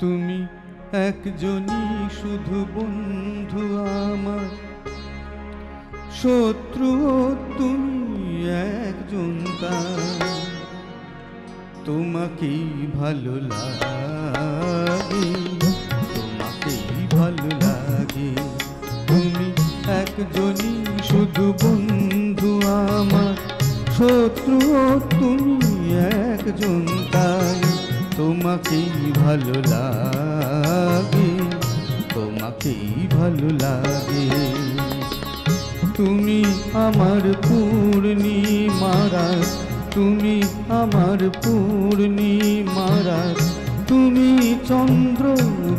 তুমি একজনই শুধু বন্ধু আমার, শত্রু তুমি একজন তার। তোমাকেই ভালো লাগে, তোমাকেই ভালো লাগে। তুমি একজনই শুধু বন্ধু আমার, শত্রু তুমি একজন তাই। তোমাকেই ভালো লাগে, তোমাকেই ভালো লাগে। তুমি আমার পূর্ণিমারা, তুমি আমার পূর্ণিমারা, তুমি চন্দ্র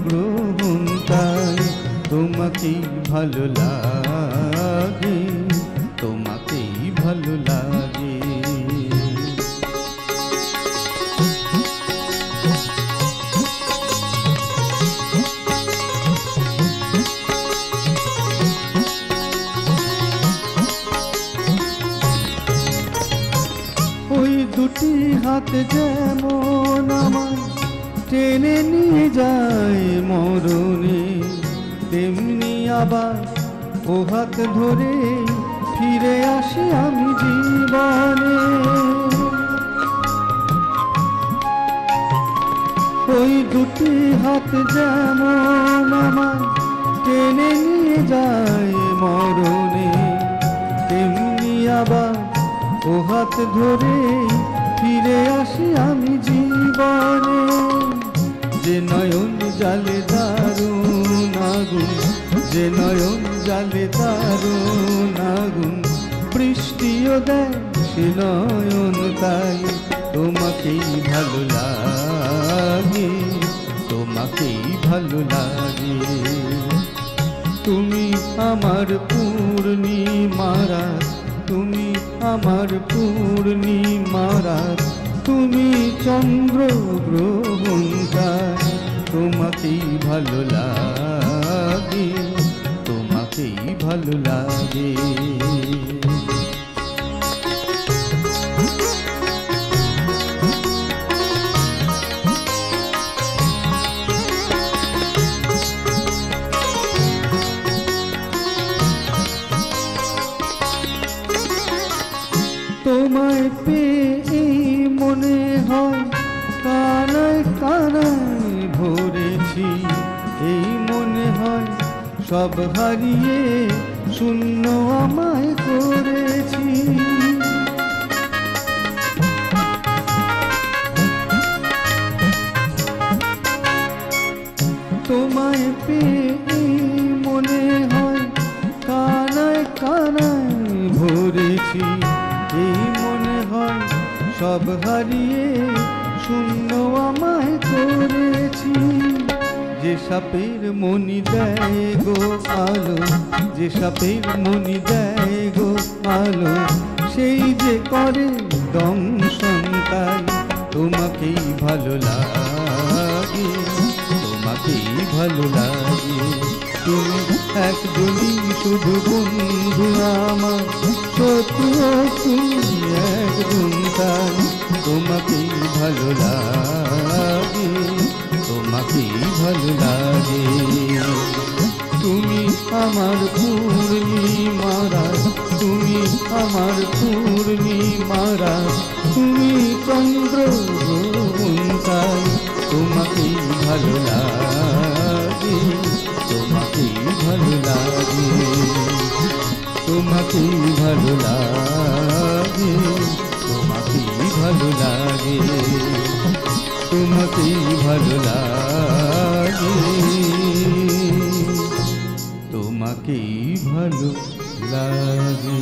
গ্রহণ তাই। তোমাকেই ভালো লাগে, তোমাকেই ভালো লাগে। ওই দুটি হাত যেমন আমার টেনে নিয়ে যায় মরণে, তেমনি আবার ও হাত ধরে ফিরে আসি আমি জীবনে। ওই দুটি হাত যেমন আমার টেনে নিয়ে যায় মরণে, তেমনি আবার ও হাত ধরে ফিরে আসি আমি জীবনে। যে নয়ন জালে দারুণ আগুন, যে নয়ন জালে দারুণ আগুন, বৃষ্টিও দেয় সে নয়ন তাই। তোমাকেই ভালো লাগে, তোমাকেই ভালো লাগে। তুমি আমার পূর্ণিমারা, তুমি আমার পূর্ণিমারা, তুমি চন্দ্র গ্রহণ তাই। তোমাকেই ভালো লাগে, তোমাকেই ভালো লাগে। তোমায় পেয়ে মনে হয় কানায় কানায় ভরেছি, এই মনে হয় সব হারিয়ে শূন্য আমায় করেছি। তোমায় পেয়ে মনে হয় কানায় কানায় ভরেছি, এই মনে হয় সব হারিয়ে শূন্য আমায় করেছি। যে সাপের মনি দেয় গো আলো, যে সাপের মনি দেয় গো আলো, সেই যে করে দংশন তাই। তোমাকেই ভালো লাগে, তোমাকেই ভালো লাগে। তুমি একজনই শুধু বন্ধু আমার, শত্রু তুমি একজন তাই। তোমাকেই ভালো লাগে, তোমাকেই ভালো লাগে। তুমি আমার পূর্ণিমারা, তুমি আমার পূর্ণিমারা, তুমি চন্দ্র গ্রহণ তাই। তোমাকেই ভালো লাগে, তোমাকেই ভালো লাগে। তোমাকেই ভালো লাগে, তোমাকেই ভালো লাগে। তোমাকেই ভালো লাগে, তোমাকেই ভালো লাগে।